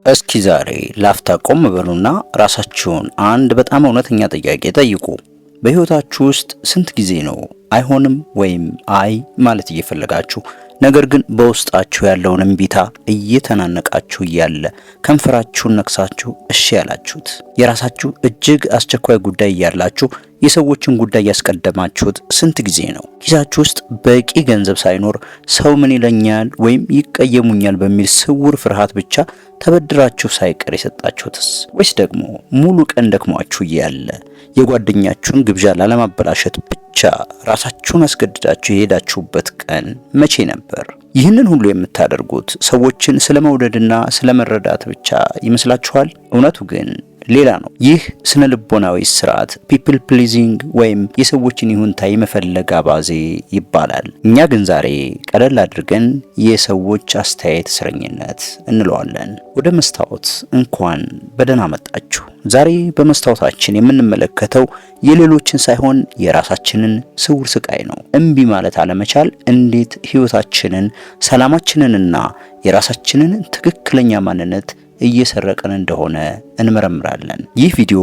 እስኪ ዛሬ ላፍታ ቆም በሉና ራሳችሁን አንድ በጣም እውነተኛ ጥያቄ ጠይቁ። በህይወታችሁ ውስጥ ስንት ጊዜ ነው አይሆንም ወይም አይ ማለት እየፈለጋችሁ ነገር ግን በውስጣችሁ ያለውን እምቢታ እየተናነቃችሁ እያለ ከንፈራችሁን ነክሳችሁ እሺ ያላችሁት? የራሳችሁ እጅግ አስቸኳይ ጉዳይ እያላችሁ የሰዎችን ጉዳይ ያስቀደማችሁት ስንት ጊዜ ነው? ኪሳችሁ ውስጥ በቂ ገንዘብ ሳይኖር ሰው ምን ይለኛል ወይም ይቀየሙኛል በሚል ስውር ፍርሃት ብቻ ተበድራችሁ ሳይቀር የሰጣችሁትስ? ወይስ ደግሞ ሙሉ ቀን ደክሟችሁ እያለ የጓደኛችሁን ግብዣ ላለማበላሸት ብቻ ራሳችሁን አስገድዳችሁ የሄዳችሁበት ቀን መቼ ነበር? ይህንን ሁሉ የምታደርጉት ሰዎችን ስለመውደድና ስለመረዳት ብቻ ይመስላችኋል? እውነቱ ግን ሌላ ነው። ይህ ስነ ልቦናዊ ስርዓት ፒፕል ፕሊዚንግ ወይም የሰዎችን ይሁንታ የመፈለግ አባዜ ይባላል። እኛ ግን ዛሬ ቀለል አድርገን የሰዎች አስተያየት እስረኝነት እንለዋለን። ወደ መስታወት እንኳን በደህና መጣችሁ። ዛሬ በመስታወታችን የምንመለከተው የሌሎችን ሳይሆን የራሳችንን ስውር ስቃይ ነው። እምቢ ማለት አለመቻል እንዴት ህይወታችንን፣ ሰላማችንንና የራሳችንን ትክክለኛ ማንነት እየሰረቀን እንደሆነ እንመረምራለን። ይህ ቪዲዮ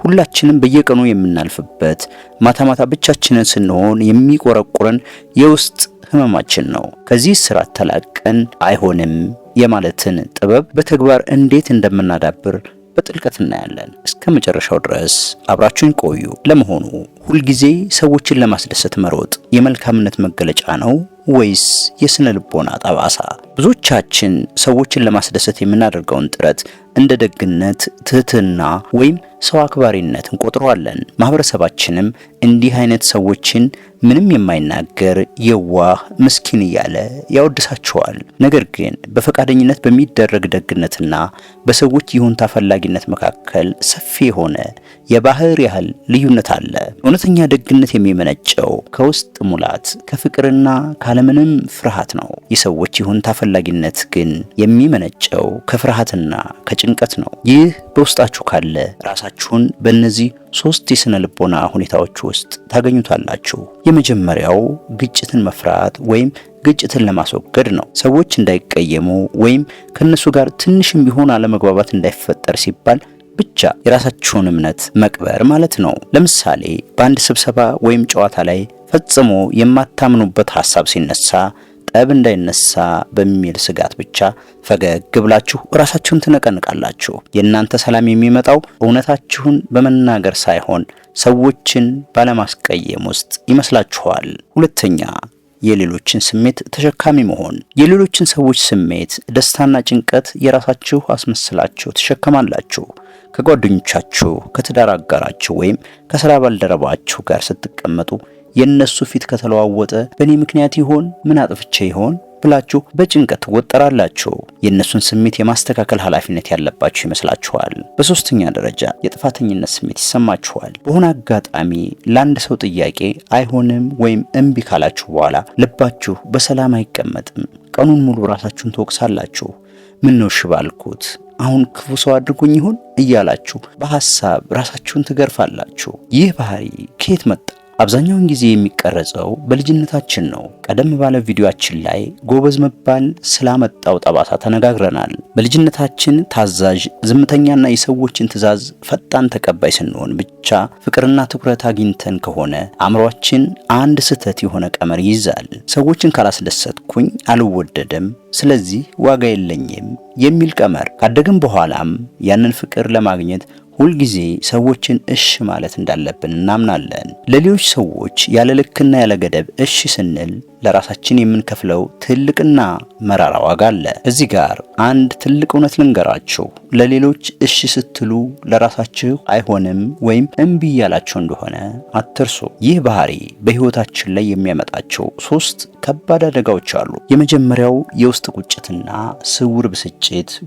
ሁላችንም በየቀኑ የምናልፍበት ማታ ማታ ብቻችንን ስንሆን የሚቆረቁረን የውስጥ ህመማችን ነው። ከዚህ ስርዓት ተላቀን አይሆንም የማለትን ጥበብ በተግባር እንዴት እንደምናዳብር በጥልቀት እናያለን። እስከ መጨረሻው ድረስ አብራችሁን ቆዩ። ለመሆኑ ሁልጊዜ ሰዎችን ለማስደሰት መሮጥ የመልካምነት መገለጫ ነው ወይስ የስነ ልቦና ጠባሳ? ብዙዎቻችን ሰዎችን ለማስደሰት የምናደርገውን ጥረት እንደ ደግነት፣ ትህትና ወይም ሰው አክባሪነት እንቆጥረዋለን። ማህበረሰባችንም እንዲህ አይነት ሰዎችን ምንም የማይናገር የዋህ ምስኪን እያለ ያወድሳቸዋል። ነገር ግን በፈቃደኝነት በሚደረግ ደግነትና በሰዎች ይሁንታ ፈላጊነት መካከል ሰፊ የሆነ የባህር ያህል ልዩነት አለ። እውነተኛ ደግነት የሚመነጨው ከውስጥ ሙላት፣ ከፍቅርና ካለምንም ፍርሃት ነው። የሰዎች ይሁንታ ፈላጊነት ግን የሚመነጨው ከፍርሃትና ከጭንቀት ነው። ይህ በውስጣችሁ ካለ ራሳችሁን በእነዚህ 3 የስነ ልቦና ሁኔታዎች ውስጥ ታገኙታላችሁ። የመጀመሪያው ግጭትን መፍራት ወይም ግጭትን ለማስወገድ ነው። ሰዎች እንዳይቀየሙ ወይም ከነሱ ጋር ትንሽም ቢሆን አለመግባባት እንዳይፈጠር ሲባል ብቻ የራሳችሁን እምነት መቅበር ማለት ነው። ለምሳሌ በአንድ ስብሰባ ወይም ጨዋታ ላይ ፈጽሞ የማታምኑበት ሐሳብ ሲነሳ ጠብ እንዳይነሳ በሚል ስጋት ብቻ ፈገግ ብላችሁ ራሳችሁን ትነቀንቃላችሁ። የእናንተ ሰላም የሚመጣው እውነታችሁን በመናገር ሳይሆን ሰዎችን ባለማስቀየም ውስጥ ይመስላችኋል። ሁለተኛ፣ የሌሎችን ስሜት ተሸካሚ መሆን። የሌሎችን ሰዎች ስሜት፣ ደስታና ጭንቀት የራሳችሁ አስመስላችሁ ትሸከማላችሁ። ከጓደኞቻችሁ፣ ከትዳር አጋራችሁ ወይም ከስራ ባልደረባችሁ ጋር ስትቀመጡ የነሱ ፊት ከተለዋወጠ በእኔ ምክንያት ይሆን፣ ምን አጥፍቼ ይሆን ብላችሁ በጭንቀት ትወጠራላችሁ። የእነሱን ስሜት የማስተካከል ኃላፊነት ያለባችሁ ይመስላችኋል። በሶስተኛ ደረጃ የጥፋተኝነት ስሜት ይሰማችኋል። በሆነ አጋጣሚ ለአንድ ሰው ጥያቄ አይሆንም ወይም እምቢ ካላችሁ በኋላ ልባችሁ በሰላም አይቀመጥም። ቀኑን ሙሉ ራሳችሁን ትወቅሳላችሁ። ምን ነው ሽባልኩት፣ አሁን ክፉ ሰው አድርጎኝ ይሆን እያላችሁ በሐሳብ ራሳችሁን ትገርፋላችሁ። ይህ ባህሪ ከየት መጣ? አብዛኛውን ጊዜ የሚቀረጸው በልጅነታችን ነው። ቀደም ባለ ቪዲዮአችን ላይ ጎበዝ መባል ስላመጣው ጠባሳ ተነጋግረናል። በልጅነታችን ታዛዥ፣ ዝምተኛና የሰዎችን ትዕዛዝ ፈጣን ተቀባይ ስንሆን ብቻ ፍቅርና ትኩረት አግኝተን ከሆነ አእምሯችን አንድ ስህተት የሆነ ቀመር ይይዛል። ሰዎችን ካላስደሰትኩኝ አልወደድም፣ ስለዚህ ዋጋ የለኝም የሚል ቀመር። ካደግን በኋላም ያንን ፍቅር ለማግኘት ሁልጊዜ ሰዎችን እሺ ማለት እንዳለብን እናምናለን። ለሌሎች ሰዎች ያለ ልክና ያለ ገደብ እሺ ስንል ለራሳችን የምንከፍለው ትልቅና መራራ ዋጋ አለ። እዚህ ጋር አንድ ትልቅ እውነት ልንገራችሁ። ለሌሎች እሺ ስትሉ ለራሳችሁ አይሆንም ወይም እምቢ እያላችሁ እንደሆነ አትርሱ። ይህ ባህሪ በህይወታችን ላይ የሚያመጣቸው 3 ከባድ አደጋዎች አሉ። የመጀመሪያው የውስጥ ቁጭትና ስውር ብስጭት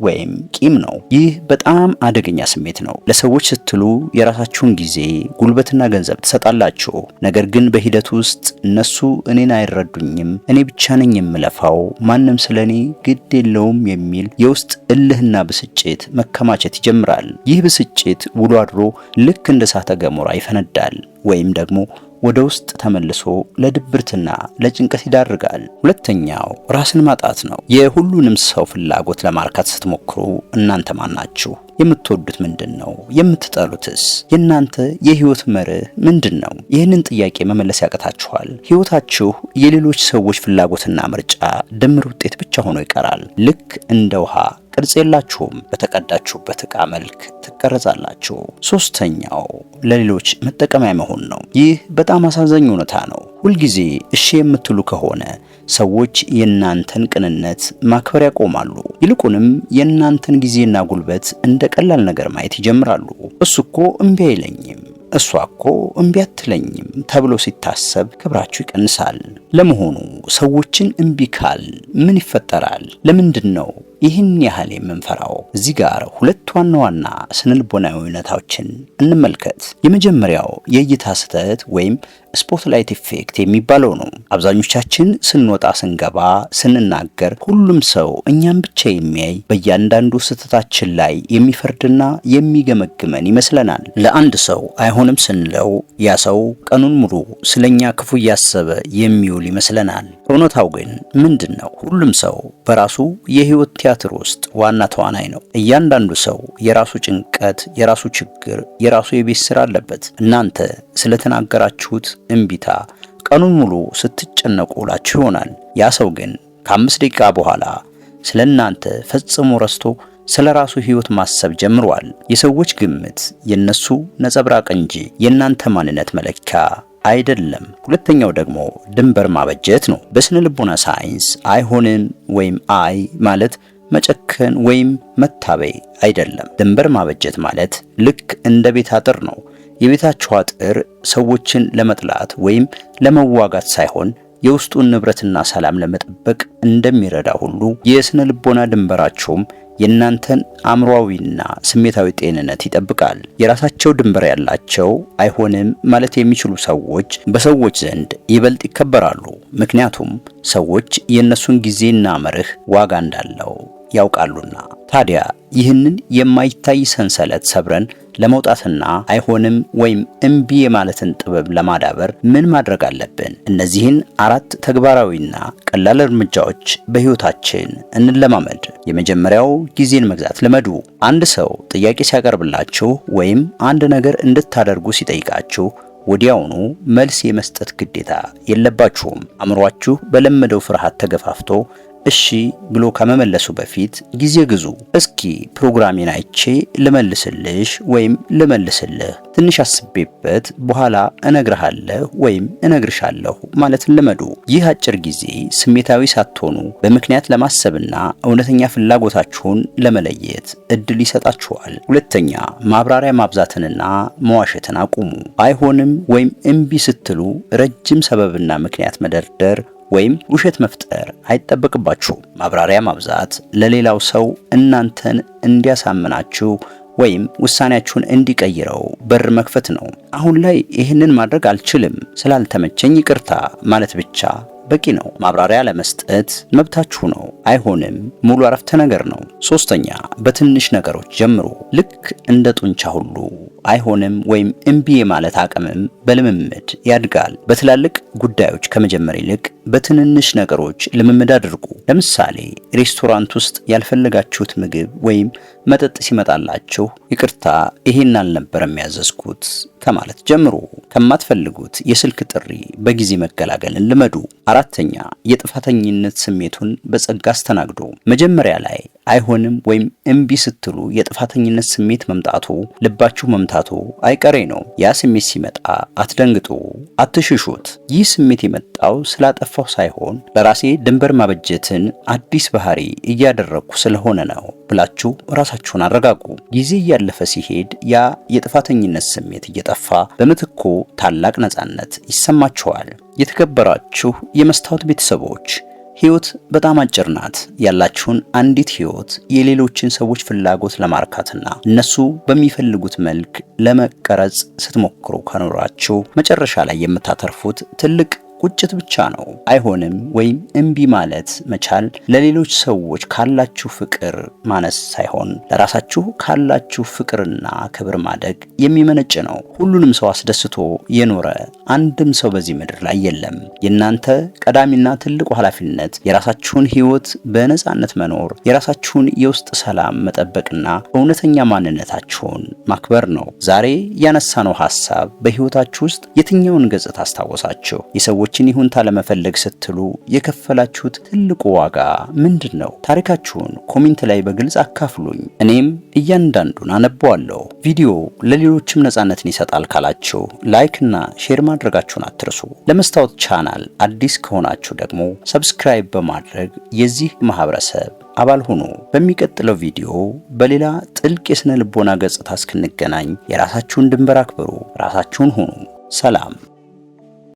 ወይም ቂም ነው። ይህ በጣም አደገኛ ስሜት ነው። ለሰዎች ስትሉ የራሳችሁን ጊዜ፣ ጉልበትና ገንዘብ ትሰጣላችሁ። ነገር ግን በሂደት ውስጥ እነሱ እኔን አይረዱኝም፣ እኔ ብቻ ነኝ የምለፋው፣ ማንም ስለኔ ግድ የለውም የሚል የውስጥ እልህና ብስጭት መከማቸት ይጀምራል። ይህ ብስጭት ውሎ አድሮ ልክ እንደ እሳተ ገሞራ ይፈነዳል። ወይም ደግሞ ወደ ውስጥ ተመልሶ ለድብርትና ለጭንቀት ይዳርጋል። ሁለተኛው ራስን ማጣት ነው። የሁሉንም ሰው ፍላጎት ለማርካት ስትሞክሩ እናንተ ማን ናችሁ? የምትወዱት ምንድን ነው? የምትጠሉትስ? የእናንተ የህይወት መርህ ምንድን ነው? ይህንን ጥያቄ መመለስ ያቅታችኋል። ህይወታችሁ የሌሎች ሰዎች ፍላጎትና ምርጫ ድምር ውጤት ብቻ ሆኖ ይቀራል። ልክ እንደ ውሃ ቅርጽ የላችሁም። በተቀዳችሁበት ዕቃ መልክ ትቀረጻላችሁ። ሶስተኛው ለሌሎች መጠቀሚያ መሆን ነው። ይህ በጣም አሳዛኝ እውነታ ነው። ሁልጊዜ እሺ የምትሉ ከሆነ ሰዎች የእናንተን ቅንነት ማክበር ያቆማሉ። ይልቁንም የእናንተን ጊዜና ጉልበት እንደ ቀላል ነገር ማየት ይጀምራሉ። እሱ እኮ እምቢ አይለኝም፣ እሷ እኮ እምቢ አትለኝም ተብሎ ሲታሰብ ክብራችሁ ይቀንሳል። ለመሆኑ ሰዎችን እምቢ ካል ምን ይፈጠራል? ለምንድን ነው ይህን ያህል የምንፈራው? እዚህ ጋር ሁለት ዋና ዋና ስነልቦናዊ እውነታዎችን እንመልከት። የመጀመሪያው የእይታ ስህተት ወይም ስፖትላይት ኢፌክት የሚባለው ነው። አብዛኞቻችን ስንወጣ፣ ስንገባ፣ ስንናገር ሁሉም ሰው እኛም ብቻ የሚያይ በእያንዳንዱ ስህተታችን ላይ የሚፈርድና የሚገመግመን ይመስለናል። ለአንድ ሰው አይሆንም ስንለው ያ ሰው ቀኑን ሙሉ ስለኛ ክፉ እያሰበ የሚውል ይመስለናል። እውነታው ግን ምንድን ነው? ሁሉም ሰው በራሱ የህይወት ቲያትር ውስጥ ዋና ተዋናይ ነው። እያንዳንዱ ሰው የራሱ ጭንቀት፣ የራሱ ችግር፣ የራሱ የቤት ስራ አለበት። እናንተ ስለተናገራችሁት እምቢታ ቀኑን ሙሉ ስትጨነቁ ውላችሁ ይሆናል። ያ ሰው ግን ከ5 ደቂቃ በኋላ ስለ እናንተ ፈጽሞ ረስቶ ስለ ራሱ ህይወት ማሰብ ጀምሯል። የሰዎች ግምት የነሱ ነጸብራቅ እንጂ የእናንተ ማንነት መለኪያ አይደለም። ሁለተኛው ደግሞ ድንበር ማበጀት ነው። በስነ ልቦና ሳይንስ አይሆንም ወይም አይ ማለት መጨከን ወይም መታበይ አይደለም። ድንበር ማበጀት ማለት ልክ እንደ ቤት አጥር ነው። የቤታችሁ አጥር ሰዎችን ለመጥላት ወይም ለመዋጋት ሳይሆን የውስጡን ንብረትና ሰላም ለመጠበቅ እንደሚረዳ ሁሉ የስነ ልቦና ድንበራችሁም የእናንተን አእምሮአዊና ስሜታዊ ጤንነት ይጠብቃል። የራሳቸው ድንበር ያላቸው አይሆንም ማለት የሚችሉ ሰዎች በሰዎች ዘንድ ይበልጥ ይከበራሉ። ምክንያቱም ሰዎች የእነሱን ጊዜና መርህ ዋጋ እንዳለው ያውቃሉና። ታዲያ ይህንን የማይታይ ሰንሰለት ሰብረን ለመውጣትና አይሆንም ወይም እምቢ የማለትን ጥበብ ለማዳበር ምን ማድረግ አለብን? እነዚህን 4 ተግባራዊና ቀላል እርምጃዎች በህይወታችን እንለማመድ። የመጀመሪያው ጊዜን መግዛት ልመዱ። አንድ ሰው ጥያቄ ሲያቀርብላችሁ ወይም አንድ ነገር እንድታደርጉ ሲጠይቃችሁ ወዲያውኑ መልስ የመስጠት ግዴታ የለባችሁም። አእምሯችሁ በለመደው ፍርሃት ተገፋፍቶ እሺ ብሎ ከመመለሱ በፊት ጊዜ ግዙ። እስኪ ፕሮግራሜን አይቼ ልመልስልሽ ወይም ልመልስልህ፣ ትንሽ አስቤበት በኋላ እነግርሃለሁ ወይም እነግርሻለሁ ማለትን ልመዱ። ይህ አጭር ጊዜ ስሜታዊ ሳትሆኑ በምክንያት ለማሰብና እውነተኛ ፍላጎታችሁን ለመለየት እድል ይሰጣችኋል። ሁለተኛ፣ ማብራሪያ ማብዛትንና መዋሸትን አቁሙ። አይሆንም ወይም እምቢ ስትሉ ረጅም ሰበብና ምክንያት መደርደር ወይም ውሸት መፍጠር አይጠበቅባችሁም። ማብራሪያ ማብዛት ለሌላው ሰው እናንተን እንዲያሳምናችሁ ወይም ውሳኔያችሁን እንዲቀይረው በር መክፈት ነው። አሁን ላይ ይህንን ማድረግ አልችልም፣ ስላልተመቸኝ ይቅርታ ማለት ብቻ በቂ ነው። ማብራሪያ ለመስጠት መብታችሁ ነው። አይሆንም ሙሉ አረፍተ ነገር ነው። ሶስተኛ፣ በትንሽ ነገሮች ጀምሩ። ልክ እንደ ጡንቻ ሁሉ አይሆንም ወይም እምቢ የማለት አቅምም በልምምድ ያድጋል። በትላልቅ ጉዳዮች ከመጀመር ይልቅ በትንንሽ ነገሮች ልምምድ አድርጉ። ለምሳሌ ሬስቶራንት ውስጥ ያልፈለጋችሁት ምግብ ወይም መጠጥ ሲመጣላችሁ ይቅርታ ይሄን አልነበረም ያዘዝኩት ከማለት ጀምሩ። ከማትፈልጉት የስልክ ጥሪ በጊዜ መገላገልን ልመዱ። አራተኛ፣ የጥፋተኝነት ስሜቱን በጸጋ አስተናግዱ። መጀመሪያ ላይ አይሆንም ወይም እምቢ ስትሉ የጥፋተኝነት ስሜት መምጣቱ፣ ልባችሁ መምታቱ አይቀሬ ነው። ያ ስሜት ሲመጣ አትደንግጡ፣ አትሽሹት። ይህ ስሜት የመጣው ስላጠፋው ሳይሆን ለራሴ ድንበር ማበጀትን አዲስ ባህሪ እያደረግኩ ስለሆነ ነው ብላችሁ ራሳችሁን አረጋጉ። ጊዜ እያለፈ ሲሄድ ያ የጥፋተኝነት ስሜት እየጠፋ በምትኩ ታላቅ ነፃነት ይሰማችኋል። የተከበራችሁ የመስታወት ቤተሰቦች፣ ህይወት በጣም አጭር ናት። ያላችሁን አንዲት ህይወት የሌሎችን ሰዎች ፍላጎት ለማርካትና እነሱ በሚፈልጉት መልክ ለመቀረጽ ስትሞክሩ ከኖራችሁ መጨረሻ ላይ የምታተርፉት ትልቅ ቁጭት ብቻ ነው። አይሆንም ወይም እምቢ ማለት መቻል ለሌሎች ሰዎች ካላችሁ ፍቅር ማነስ ሳይሆን ለራሳችሁ ካላችሁ ፍቅርና ክብር ማደግ የሚመነጭ ነው። ሁሉንም ሰው አስደስቶ የኖረ አንድም ሰው በዚህ ምድር ላይ የለም። የእናንተ ቀዳሚና ትልቁ ኃላፊነት የራሳችሁን ሕይወት በነጻነት መኖር፣ የራሳችሁን የውስጥ ሰላም መጠበቅና እውነተኛ ማንነታችሁን ማክበር ነው። ዛሬ ያነሳነው ሐሳብ በሕይወታችሁ ውስጥ የትኛውን ገጽታ አስታወሳችሁ? የሰዎችን ይሁንታ ለመፈለግ ስትሉ የከፈላችሁት ትልቁ ዋጋ ምንድን ነው? ታሪካችሁን ኮሜንት ላይ በግልጽ አካፍሉኝ። እኔም እያንዳንዱን አነበዋለሁ። ቪዲዮ ለሌሎችም ነጻነትን ይሰጣል ካላችሁ ላይክ እና ሼር ማድረጋችሁን አትርሱ። ለመስታወት ቻናል አዲስ ከሆናችሁ ደግሞ ሰብስክራይብ በማድረግ የዚህ ማህበረሰብ አባል ሁኑ። በሚቀጥለው ቪዲዮ በሌላ ጥልቅ የስነ ልቦና ገጽታ እስክንገናኝ የራሳችሁን ድንበር አክብሩ፣ ራሳችሁን ሁኑ። ሰላም።